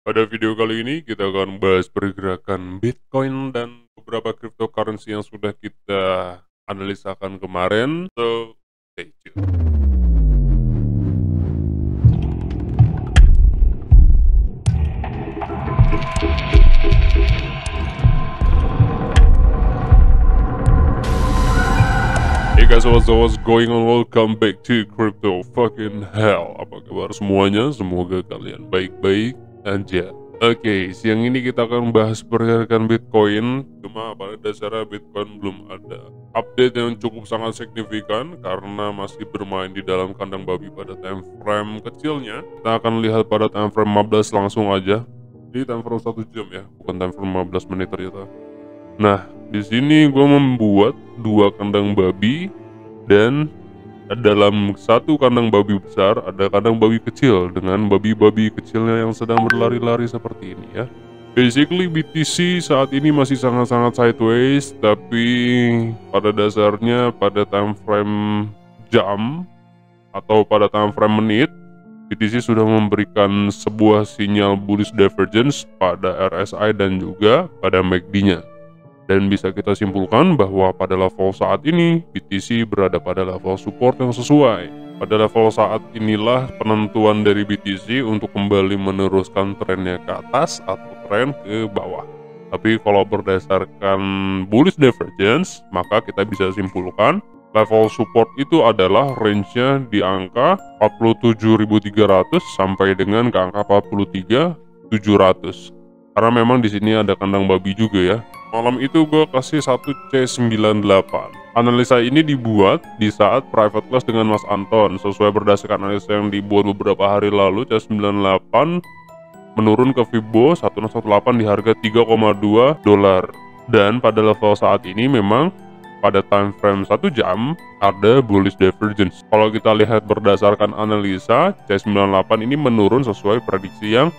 Pada video kali ini kita akan bahas pergerakan Bitcoin dan beberapa cryptocurrency yang sudah kita analisakan kemarin. So, stay tune. Hey guys, what's going on? Welcome back to Crypto Fucking Hell. Apa kabar semuanya? Semoga kalian baik-baik aja. Oke, siang ini kita akan bahas pergerakan Bitcoin. Cuma pada dasarnya Bitcoin belum ada update yang cukup sangat signifikan karena masih bermain di dalam kandang babi pada time frame kecilnya. Kita akan lihat pada time frame 15 langsung aja. Ini time frame 1 jam ya, bukan time frame 15 menit ternyata. Nah, di sini gue membuat dua kandang babi dan dalam satu kandang babi besar ada kandang babi kecil dengan babi-babi kecilnya yang sedang berlari-lari seperti ini ya. Basically BTC saat ini masih sangat-sangat sideways, tapi pada dasarnya pada time frame jam atau pada time frame menit BTC sudah memberikan sebuah sinyal bullish divergence pada RSI dan juga pada MACD-nya. Dan bisa kita simpulkan bahwa pada level saat ini BTC berada pada level support yang sesuai. Pada level saat inilah penentuan dari BTC untuk kembali meneruskan trennya ke atas atau tren ke bawah. Tapi kalau berdasarkan bullish divergence, maka kita bisa simpulkan level support itu adalah range-nya di angka 47.300 sampai dengan ke angka 43.700. Karena memang di sini ada kandang babi juga ya. Malam itu gue kasih 1 C98. Analisa ini dibuat di saat private class dengan Mas Anton. Sesuai berdasarkan analisa yang dibuat beberapa hari lalu, C98 menurun ke Fibo 1618 di harga 3,2 dolar. Dan pada level saat ini memang pada time frame 1 jam ada bullish divergence. Kalau kita lihat berdasarkan analisa, C98 ini menurun sesuai prediksi yang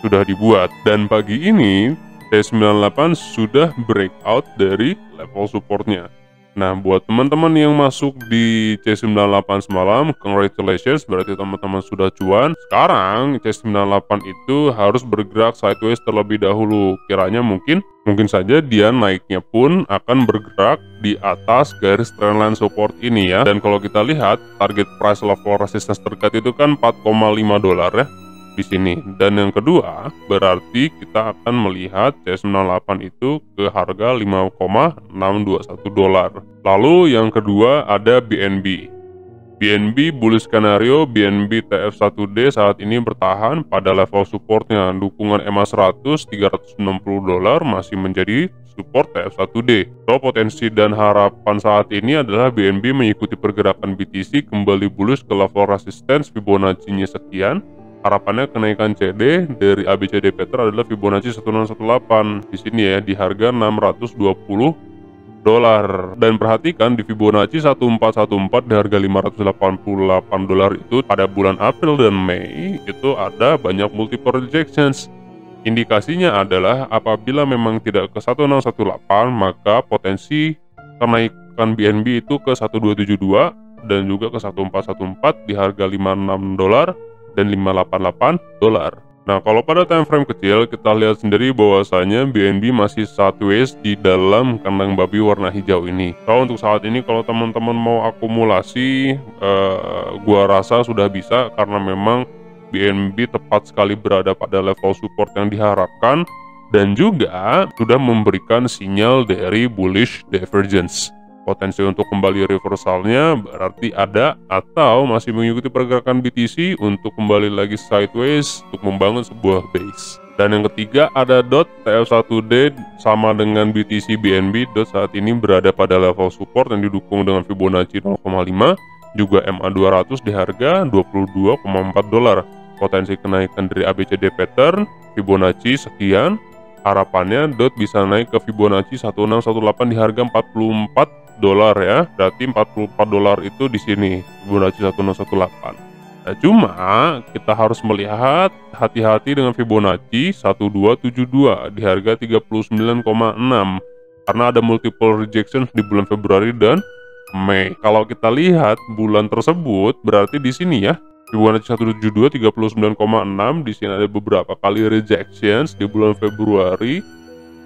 sudah dibuat. Dan pagi ini T98 sudah breakout dari level supportnya. Nah, buat teman-teman yang masuk di C98 semalam, congratulations, berarti teman-teman sudah cuan. Sekarang C98 itu harus bergerak sideways terlebih dahulu. Kiranya mungkin saja dia naiknya pun akan bergerak di atas garis trendline support ini ya. Dan kalau kita lihat target price level resistance terdekat itu kan 4,5 dolar ya di sini. Dan yang kedua, berarti kita akan melihat C98 itu ke harga 5,621 dolar. Lalu yang kedua ada BNB. BNB bullish skenario, BNB TF1D saat ini bertahan pada level supportnya. Dukungan EMA 100 360 dolar masih menjadi support TF1D. So, potensi dan harapan saat ini adalah BNB mengikuti pergerakan BTC kembali bullish ke level resistance Fibonacci-nya sekian. Harapannya kenaikan CD dari ABCD Petra adalah Fibonacci 1618 di sini ya, di harga 620 dolar. Dan perhatikan di Fibonacci 1414 di harga 588 dolar itu pada bulan April dan Mei itu ada banyak multiple rejections. Indikasinya adalah apabila memang tidak ke 1618 maka potensi kenaikan BNB itu ke 1272 dan juga ke 1414 di harga 56 dolar dan 588 dolar. Nah, kalau pada time frame kecil kita lihat sendiri bahwasanya BNB masih sideways di dalam kandang babi warna hijau ini. So, untuk saat ini kalau teman-teman mau akumulasi, gua rasa sudah bisa karena memang BNB tepat sekali berada pada level support yang diharapkan dan juga sudah memberikan sinyal dari bullish divergence. Potensi untuk kembali reversalnya berarti ada atau masih mengikuti pergerakan BTC untuk kembali lagi sideways untuk membangun sebuah base. Dan yang ketiga ada DOT TF1D sama dengan BTC BNB. DOT saat ini berada pada level support yang didukung dengan Fibonacci 0,5 juga MA200 di harga 22,4 dolar. Potensi kenaikan dari ABCD pattern Fibonacci sekian. Harapannya DOT bisa naik ke Fibonacci 1618 di harga 44 dolar ya, berarti 44 dolar itu di sini Fibonacci 1618. Nah, cuma kita harus melihat hati-hati dengan Fibonacci 1272 di harga 39,6 karena ada multiple rejection di bulan Februari dan Mei. Kalau kita lihat bulan tersebut berarti di sini ya, Fibonacci 172 39,6. Di sini ada beberapa kali rejections di bulan Februari,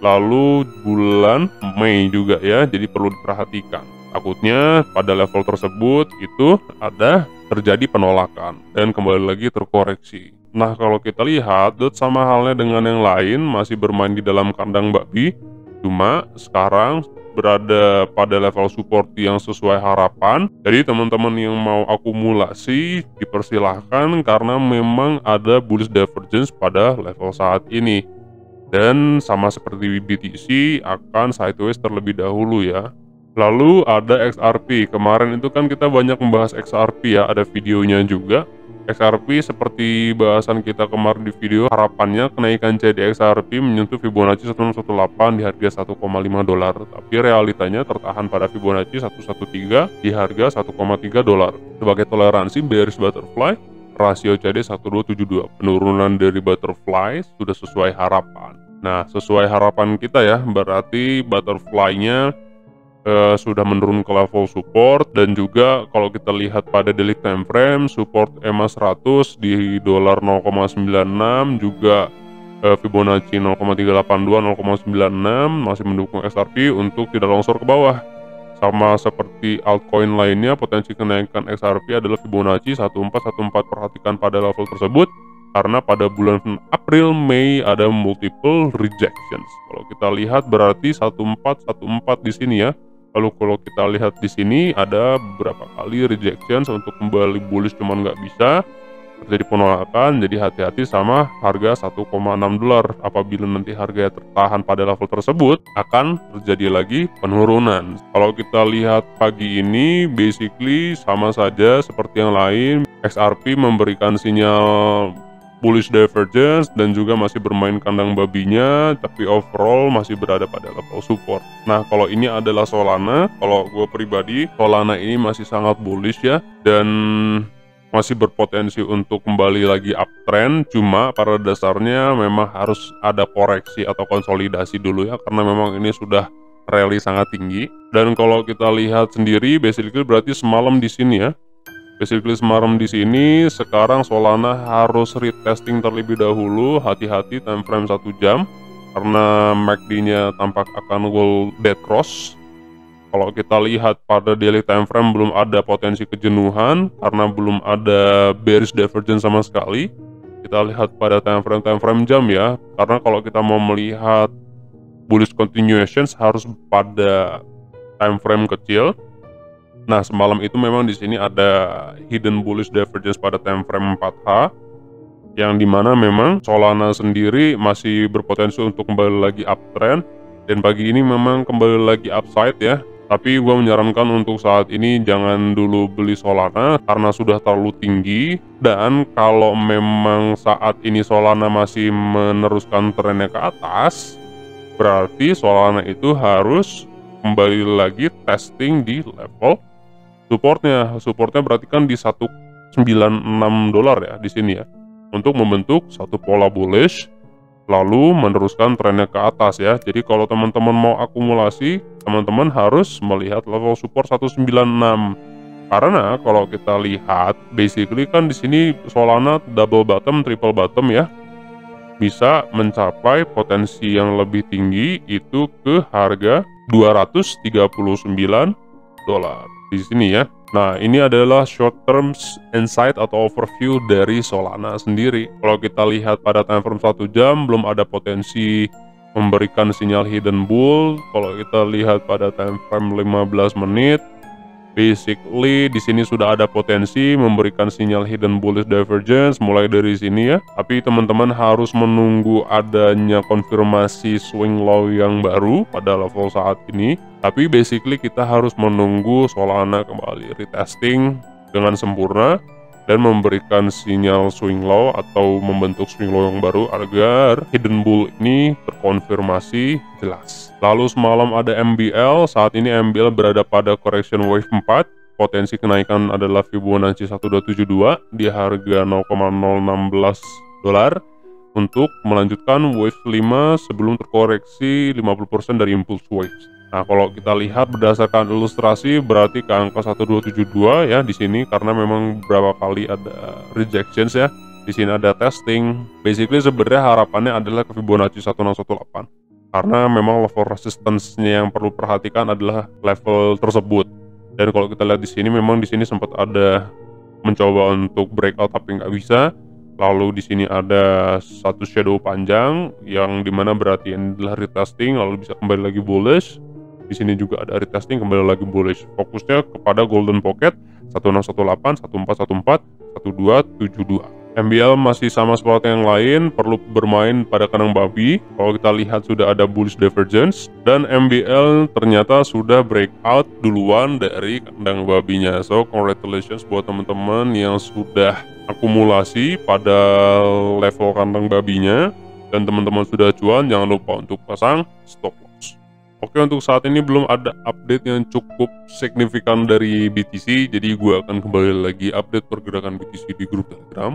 lalu bulan Mei juga ya, jadi perlu diperhatikan. Takutnya pada level tersebut itu ada terjadi penolakan dan kembali lagi terkoreksi. Nah, kalau kita lihat DOT sama halnya dengan yang lain masih bermain di dalam kandang babi, cuma sekarang berada pada level support yang sesuai harapan. Jadi teman-teman yang mau akumulasi dipersilahkan karena memang ada bullish divergence pada level saat ini. Dan sama seperti BTC akan sideways terlebih dahulu ya. Lalu ada XRP. Kemarin itu kan kita banyak membahas XRP ya, ada videonya juga. XRP seperti bahasan kita kemarin di video, harapannya kenaikan CDXRP menyentuh Fibonacci 1618 di harga 1,5 dolar. Tapi realitanya tertahan pada Fibonacci 113 di harga 1,3 dolar. Sebagai toleransi bearish butterfly, rasio CD 1272. Penurunan dari butterfly sudah sesuai harapan. Nah, sesuai harapan kita ya, berarti butterfly-nya sudah menurun ke level support. Dan juga kalau kita lihat pada daily time frame, support EMA 100 di dolar 0,96, juga Fibonacci 0,382 0,96 masih mendukung XRP untuk tidak longsor ke bawah. Sama seperti altcoin lainnya, potensi kenaikan XRP adalah Fibonacci 1414. Perhatikan pada level tersebut karena pada bulan April Mei ada multiple rejections. Kalau kita lihat berarti 1414 di sini ya. Lalu kalau kita lihat di sini ada beberapa kali rejections untuk kembali bullish, cuman nggak bisa, terjadi penolakan. Jadi hati-hati sama harga 1,6 dolar. Apabila nanti harga tertahan pada level tersebut, akan terjadi lagi penurunan. Kalau kita lihat pagi ini basically sama saja seperti yang lain. XRP memberikan sinyal bullish divergence dan juga masih bermain kandang babinya, tapi overall masih berada pada level support. Nah, kalau ini adalah Solana, kalau gue pribadi Solana ini masih sangat bullish ya, dan masih berpotensi untuk kembali lagi uptrend. Cuma pada dasarnya memang harus ada koreksi atau konsolidasi dulu ya, karena memang ini sudah rally sangat tinggi. Dan kalau kita lihat sendiri basically berarti semalam di sini ya, basically semalam di sini, sekarang Solana harus retesting terlebih dahulu. Hati-hati time frame 1 jam karena MACD-nya tampak akan gold dead cross. Kalau kita lihat pada daily time frame belum ada potensi kejenuhan karena belum ada bearish divergence sama sekali. Kita lihat pada time frame jam ya, karena kalau kita mau melihat bullish continuations harus pada time frame kecil. Nah, semalam itu memang di sini ada hidden bullish divergence pada time frame 4H, yang dimana memang Solana sendiri masih berpotensi untuk kembali lagi uptrend, dan pagi ini memang kembali lagi upside ya. Tapi gue menyarankan untuk saat ini jangan dulu beli Solana karena sudah terlalu tinggi. Dan kalau memang saat ini Solana masih meneruskan trennya ke atas, berarti Solana itu harus kembali lagi testing di level supportnya berarti kan di 196 dolar ya di sini ya, untuk membentuk satu pola bullish lalu meneruskan trennya ke atas ya. Jadi kalau teman-teman mau akumulasi, teman-teman harus melihat level support 196, karena kalau kita lihat basically kan di sini Solana double bottom, triple bottom ya, bisa mencapai potensi yang lebih tinggi itu ke harga 239 dolar di sini ya. Nah, ini adalah short term insight atau overview dari Solana sendiri. Kalau kita lihat pada time frame 1 jam belum ada potensi memberikan sinyal hidden bull. Kalau kita lihat pada time frame 15 menit, basically di sini sudah ada potensi memberikan sinyal hidden bullish divergence mulai dari sini ya. Tapi teman-teman harus menunggu adanya konfirmasi swing low yang baru pada level saat ini. Tapi basically kita harus menunggu Solana kembali retesting dengan sempurna dan memberikan sinyal swing low atau membentuk swing low yang baru agar hidden bull ini terkonfirmasi jelas. Lalu semalam ada MBL, saat ini MBL berada pada correction wave 4. Potensi kenaikan adalah Fibonacci 1272 di harga 0,016 dolar. untuk melanjutkan wave 5 sebelum terkoreksi 50% dari impulse waves. Nah, kalau kita lihat berdasarkan ilustrasi berarti ke angka 1272 ya di sini, karena memang beberapa kali ada rejections ya. Di sini ada testing. Basically sebenarnya harapannya adalah ke Fibonacci 1618. Karena memang level resistance-nya yang perlu perhatikan adalah level tersebut. Dan kalau kita lihat di sini, memang di sini sempat ada mencoba untuk breakout tapi nggak bisa. Lalu di sini ada satu shadow panjang yang dimana berarti ini adalah retesting, lalu bisa kembali lagi bullish. Di sini juga ada retesting, kembali lagi bullish. Fokusnya kepada golden pocket 1618, 1414, 1272. MBL masih sama seperti yang lain, perlu bermain pada kandang babi. Kalau kita lihat sudah ada bullish divergence, dan MBL ternyata sudah breakout duluan dari kandang babinya. So congratulations buat teman-teman yang sudah akumulasi pada level kandang babinya, dan teman-teman sudah cuan, jangan lupa untuk pasang stop loss. Oke, untuk saat ini belum ada update yang cukup signifikan dari BTC, jadi gue akan kembali lagi update pergerakan BTC di grup Telegram.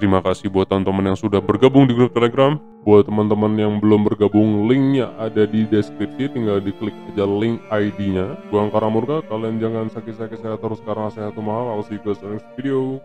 Terima kasih buat teman-teman yang sudah bergabung di grup Telegram. Buat teman-teman yang belum bergabung, linknya ada di deskripsi, tinggal diklik aja link ID-nya. Gua Angkara Murka, kalian jangan sakit-sakit sehat terus karena sehat itu mahal. I'll see you guys in the next video.